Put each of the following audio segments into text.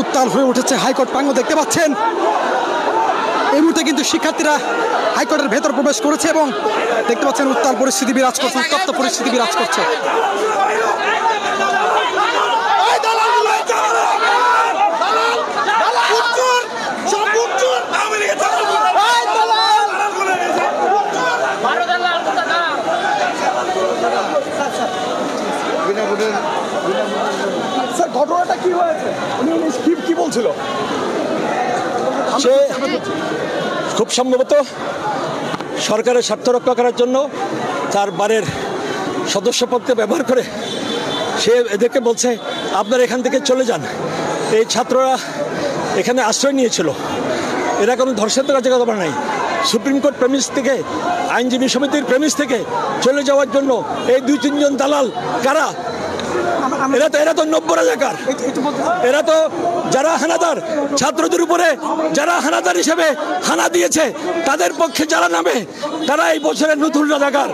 উত্তাল হয়ে উঠেছে হাইকোর্ট প্রাঙ্গণ। দেখতে পাচ্ছেন এই মুহূর্তে কিন্তু শিক্ষার্থীরা হাইকোর্টের ভেতর প্রবেশ করেছে এবং দেখতে পাচ্ছেন উত্তাল পরিস্থিতি বিরাজ করছে, উত্তপ্ত পরিস্থিতি বিরাজ করছে। স্যার ঘটনাটা কি হয়েছে, কি বলছিল? সে খুব সম্ভবত সরকারের স্বার্থ রক্ষা করার জন্য তার বারের সদস্যপদকে ব্যবহার করে সে এদেরকে বলছে আপনারা এখান থেকে চলে যান। এই ছাত্ররা এখানে আশ্রয় নিয়েছিল, এরা কোনো ধর্ষণের কার্যকলাপ নাই। সুপ্রিম কোর্ট প্রেমিস থেকে, আইনজীবী সমিতির প্রেমিস থেকে চলে যাওয়ার জন্য এই 2-3 জন দালাল কারা? এরা তো 90 রাজাকার। এরা তো যারা হানাদার, ছাত্রদের উপরে যারা হানাদার হিসেবে হানা দিয়েছে তাদের পক্ষে যারা নামে তারা এই বছরের নতুন রাজাকার।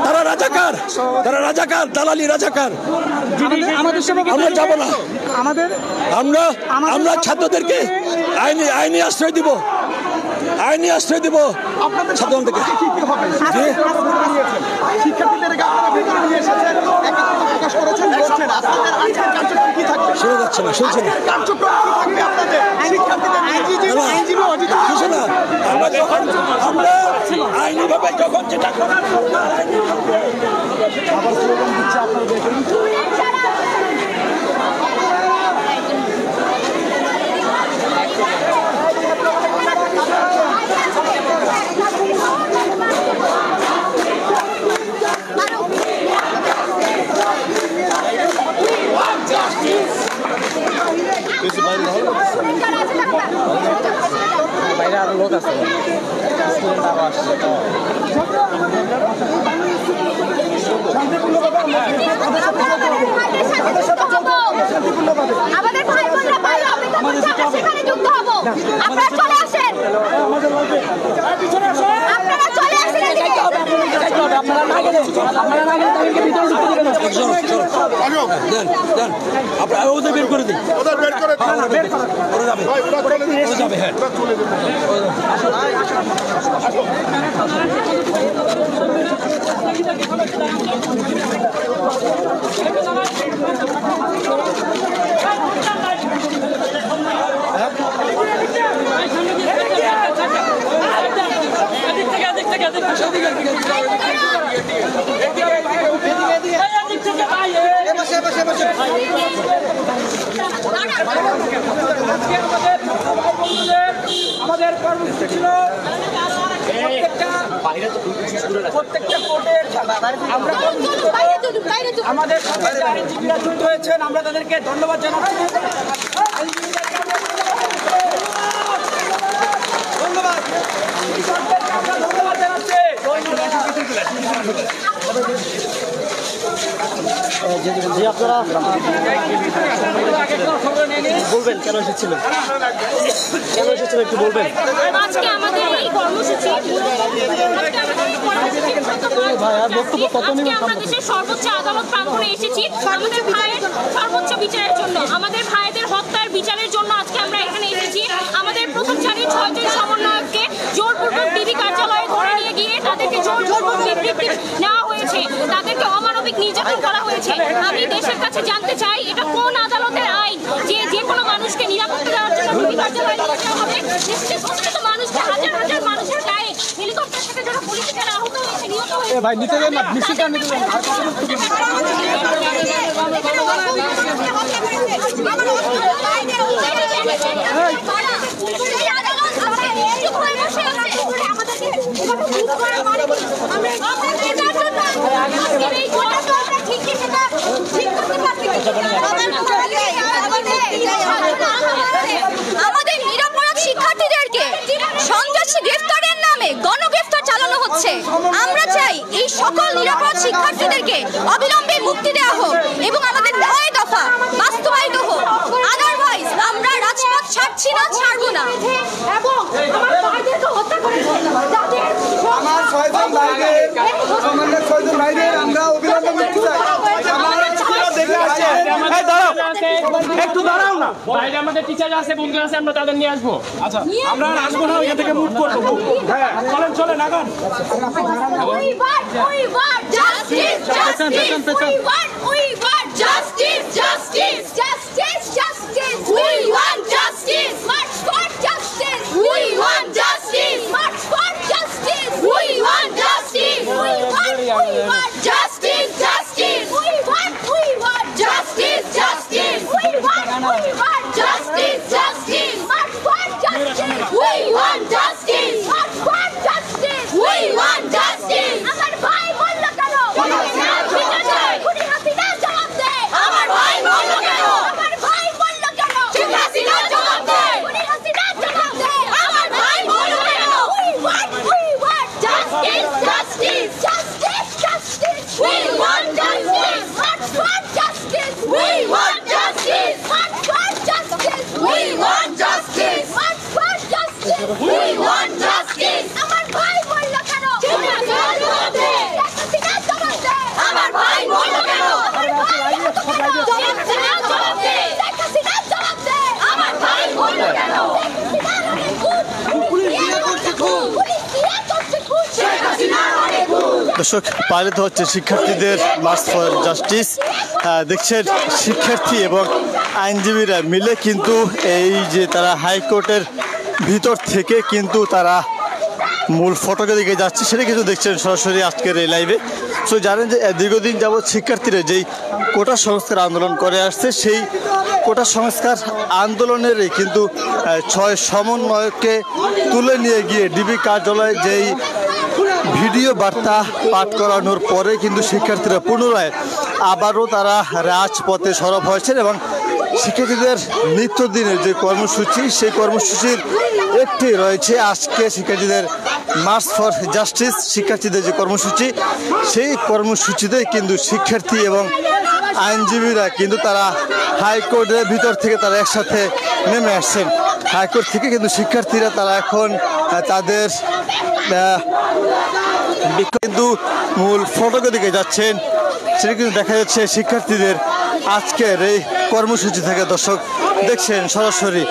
তারা রাজাকার, দালালি রাজাকার। আমরা যাব না, আমরা ছাত্রদেরকে আইনি আশ্রয় দিব, আইনি আশ্রয় দিব ছাত্রদেরকে। শোনা যাচ্ছে না, শুনছি না। আমরা আইনিভাবে যখন যেটা করার বাইরে আরো লোক আছে, আমাদের ভাই বোনরা বাইরে অপেক্ষা করছে, আমরা সেখানে যুক্ত হব। আপনারা চলে আসেন, আপনারা চলে আসেন। আপনারা না গেলে তাদেরকে ভিতরে ঢুকতে দেবেন না। আপনারা ওদের বের করে দিন, ওরা যাবে, হ্যাঁ। আমাদের কর্মসূচি ছিল প্রত্যেকটা কোর্টের আমাদের আইনজীবীরা যুক্ত হয়েছেন, আমরা তাদেরকে ধন্যবাদ জানাচ্ছি। ধন্যবাদ জানাচ্ছি। আপনারা বলবেন কেন এসেছিলেন, একটু বলবেন। আজকে আমাদের এই কর্মসূচি আমরা দেশের সর্বোচ্চ আদালত প্রাঙ্গণে এসেছি আমাদের ভাইয়ের সর্বোচ্চ বিচারের জন্য, আমাদের ভাইদের হত্যার বিচারের জন্য আজকে আমরা এখানে এসেছি। আমাদের প্রথম সারির 6 জন সমন্বয়ককে জোরপূর্বক ডিবি কার্যালয়ে ধরে নিয়ে গিয়ে তাদেরকে জোরপূর্বক বিবৃতি নেওয়া হয়েছে, তাদেরকে অমানবিক নির্যাতন করা হয়েছে। আমি দেশের কাছে জানতে চাই এটা কোন আদালতের আইন যে কোনো মানুষকে নিরাপত্তা দেওয়ার জন্য ডিবি কার্যালয়ে নিয়ে যাওয়া হবে? দেশের শত মানুষকে, হাজার হাজার মানুষের গায়ে হেলিকপ্টার থেকে যারা পুলিশের আহত হয়েছে, নিহত হয়েছে। ভাই নিতে যান না, মিছিলটা নিতে যান। আমাদের নিরপরাধ শিক্ষার্থীদেরকে সন্ত্রাসী গ্রেফতারের নামে গণগ্রেফতার চালানো হচ্ছে। আমরা চাই এই সকল নিরপরাধ শিক্ষার্থীদেরকে অবিলম্বে মুক্তি দেওয়া হোক এবং আমাদের 9 দফা বাস্তবায়িত হোক। আদারওয়াইজ আমরা রাজপথ ছাড়ছি না, ছাড়বো না। এবং আমার ভাইদেরকে হত্যা করেছে আমার 6 জন ভাইদের আমরা অবিলম্বে মুক্তি চাই। আমরা দেখে আসছি একটু দাঁড়াও না, বাইরে আমাদের টিচার আছে, বন্ধু আছে, আমরা তাদের নিয়ে আসবো। আচ্ছা আমরা আসবো না, এখান থেকে মুভ করবো। হ্যাঁ চলেন চলেন আগান। We want justice, justice. We want justice, justice, justice, justice. We want justice. March for justice. We want justice. March for justice. We want justice. We want justice, justice. We want justice, justice. We want justice, justice. March for justice. We want justice. March for justice. We want justice. আমার ভাই বলল কেন? খুনি হাসিনা জবাব দে। আমার ভাই বলল কেন? আমার ভাই বলল কেন? খুনি হাসিনা জবাব দে। খুনি হাসিনা জবাব দে। আমার ভাই বলল কেন? We want justice, justice, justice, justice. We want justice. March for justice. We want justice. March for justice. We want justice. March for justice. We want justice. আমার ভাই বলল কেন? খুনি হাসিনা জবাব দে। হাসিনা জবাব দে। আমার ভাই বলল কেন? আমার ভাই বলল কেন? হাসিনা জবাব দে। হাসিনা জবাব দে। আমার ভাই বলল কেন? হাসিনা অনেক গুড। পুলিশ দিয়ে করছে খুন। পুলিশ দিয়ে করছে খুন। হাসিনা অনেক গুড। দর্শক, পালিত হচ্ছে শিক্ষার্থীদের মার্চ ফর জাস্টিস। দেখছেন শিক্ষার্থী এবং আইনজীবীরা মিলে কিন্তু এই যে তারা হাইকোর্টের ভিতর থেকে কিন্তু তারা মূল ফটকের দিকে যাচ্ছে, সেটা কিন্তু দেখছেন সরাসরি আজকের এই লাইভে। সো জানেন যে দীর্ঘদিন যাবৎ শিক্ষার্থীরা যেই কোটা সংস্কার আন্দোলন করে আসছে, সেই কোটা সংস্কার আন্দোলনেরই কিন্তু 6 সমন্বয়ককে তুলে নিয়ে গিয়ে ডিবি কার্যালয়ে যেই ভিডিও বার্তা পাঠ করানোর পরে কিন্তু শিক্ষার্থীরা পুনরায় আবারও তারা রাজপথে সরব হয়েছেন এবং শিক্ষার্থীদের নিত্যদিনের যে কর্মসূচি, সেই কর্মসূচির একটি রয়েছে আজকে শিক্ষার্থীদের মার্চ ফর জাস্টিস। শিক্ষার্থীদের যে কর্মসূচি, সেই কর্মসূচিতে কিন্তু শিক্ষার্থী এবং আইনজীবীরা কিন্তু তারা হাইকোর্টের ভিতর থেকে তারা একসাথে নেমে আসছেন। হাইকোর্ট থেকে কিন্তু শিক্ষার্থীরা তারা এখন তাদের কিন্তু মূল ফটকের দিকে যাচ্ছেন, সেটা কিন্তু দেখা যাচ্ছে শিক্ষার্থীদের আজকের এই কর্মসূচি থেকে। দর্শক দেখছেন সরাসরি।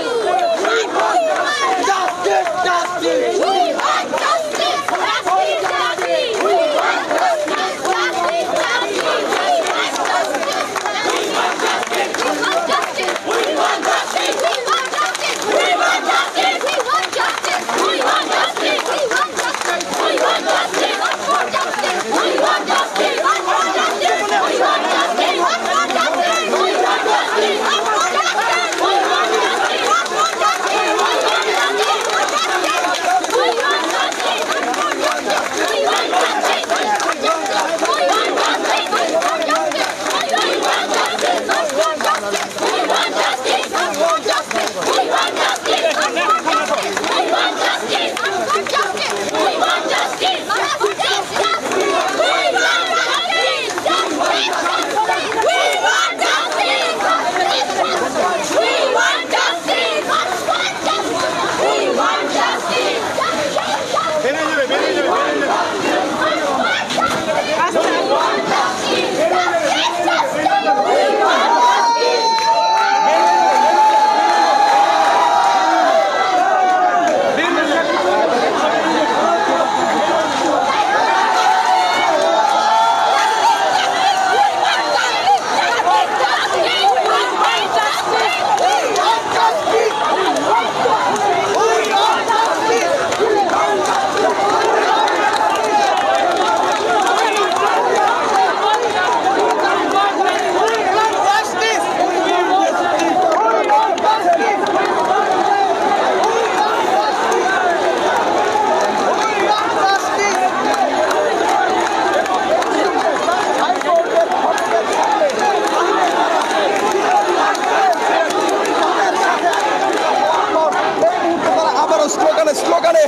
স্লোগানে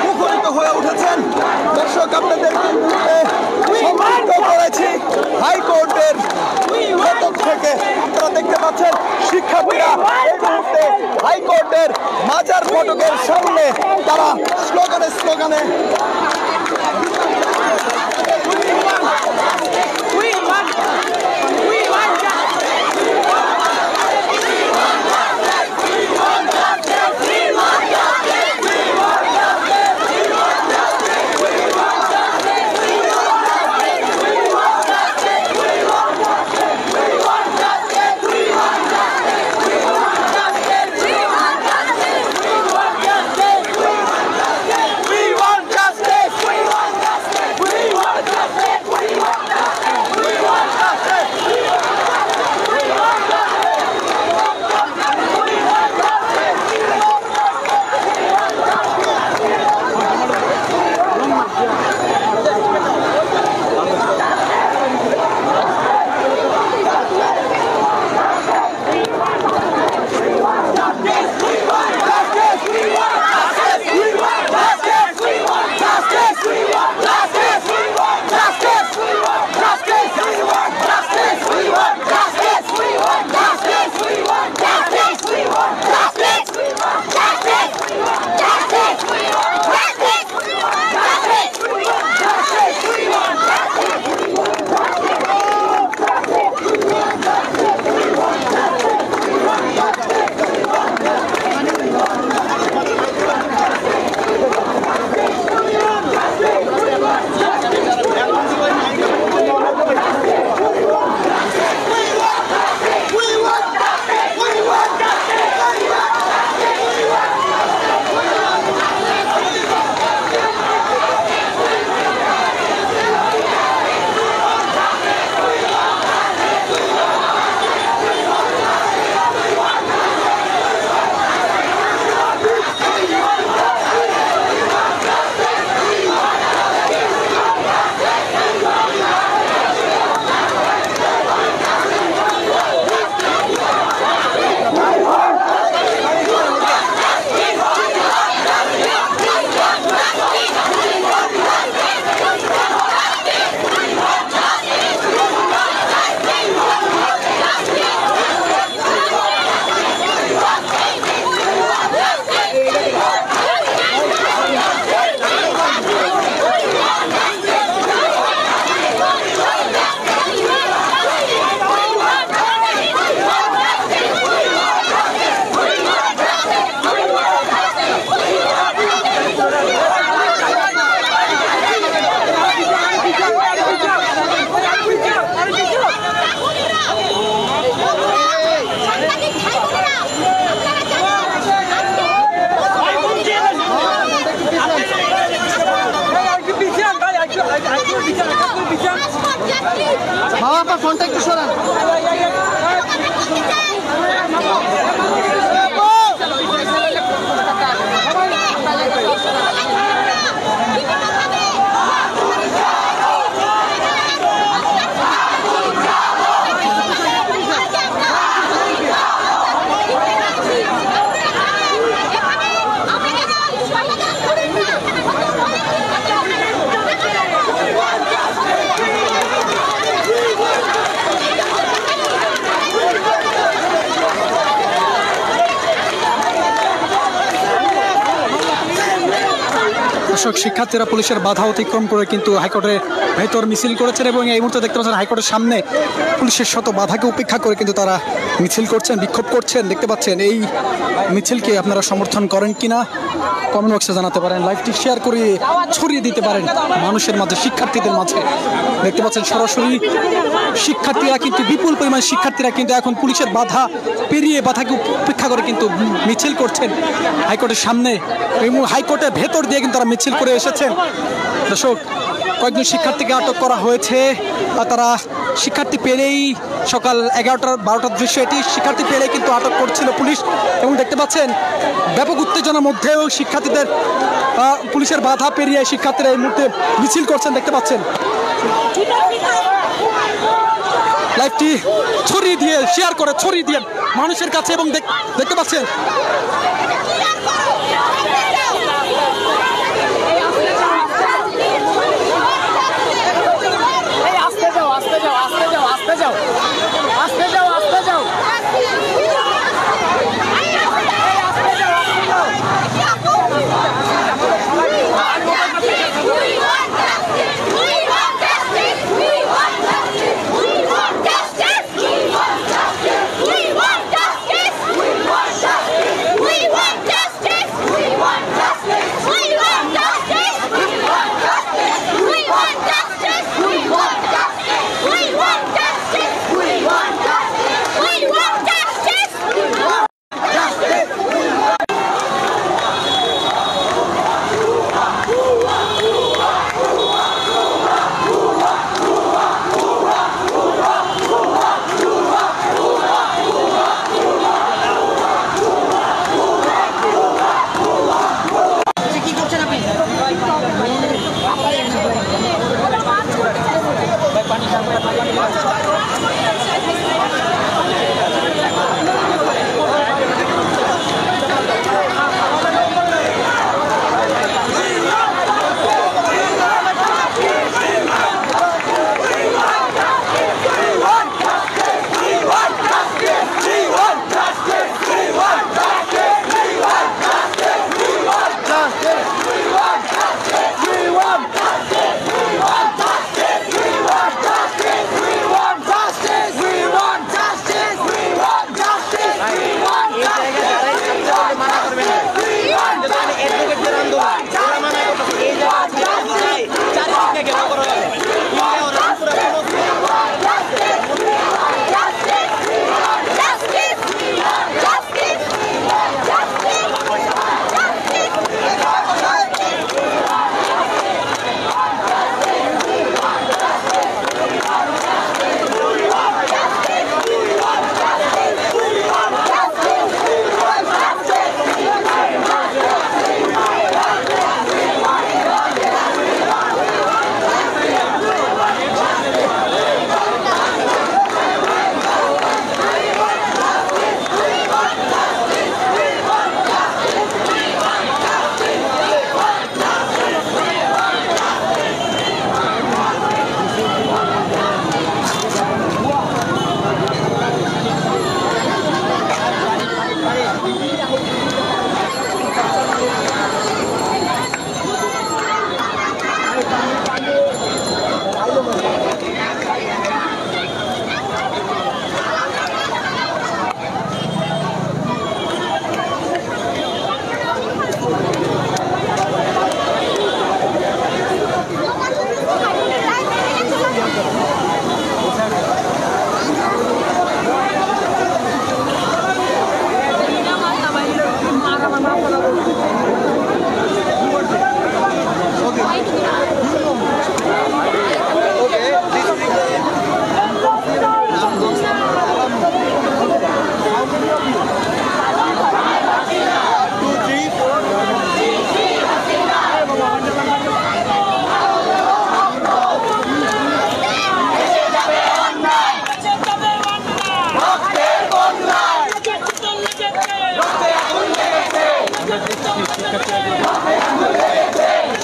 মুখরিত হয়ে উঠেছেন। দর্শক, আপনাদের সম্মানিত করেছি হাইকোর্টের ফটক থেকে। আপনারা দেখতে পাচ্ছেন শিক্ষার্থীরা এই মুহূর্তে হাইকোর্টের মাজার ফটকের সামনে তারা স্লোগানে দর্শক, শিক্ষার্থীরা পুলিশের বাধা অতিক্রম করে কিন্তু হাইকোর্টের ভেতর মিছিল করেছেন এবং এই মুহূর্তে দেখতে পাচ্ছেন হাইকোর্টের সামনে পুলিশের শত বাধাকে উপেক্ষা করে কিন্তু তারা মিছিল করছেন, বিক্ষোভ করছেন। দেখতে পাচ্ছেন এই মিছিলকে আপনারা সমর্থন করেন কিনা কমেন্ট বক্সে জানাতে পারেন, লাইভটি শেয়ার করে ছড়িয়ে দিতে পারেন মানুষের মাঝে, শিক্ষার্থীদের মাঝে। দেখতে পাচ্ছেন সরাসরি শিক্ষার্থীরা কিন্তু বিপুল পরিমাণ শিক্ষার্থীরা কিন্তু এখন পুলিশের বাধা পেরিয়ে বাধাকে উপেক্ষা করে কিন্তু মিছিল করছেন হাইকোর্টের সামনে এবং হাইকোর্টের ভেতর দিয়ে কিন্তু তারা মিছিল করে এসেছেন। দর্শক, কয়েকজন শিক্ষার্থীকে আটক করা হয়েছে। তারা শিক্ষার্থী পেলেই সকাল 11টা-12টার দৃশ্য এটি, শিক্ষার্থী পেলেই কিন্তু আটক করছিল পুলিশ এবং দেখতে পাচ্ছেন ব্যাপক উত্তেজনার মধ্যেও শিক্ষার্থীদের পুলিশের বাধা পেরিয়ে শিক্ষার্থীরা এই মুহূর্তে মিছিল করছেন। দেখতে পাচ্ছেন লাইভটি ছড়িয়ে দিয়ে শেয়ার করে ছড়িয়ে দিয়ে মানুষের কাছে এবং দেখতে পাচ্ছেন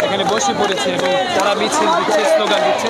এখানে বসে পড়েছে এবং তারা মিছিল দিচ্ছে, স্লোগান দিচ্ছে।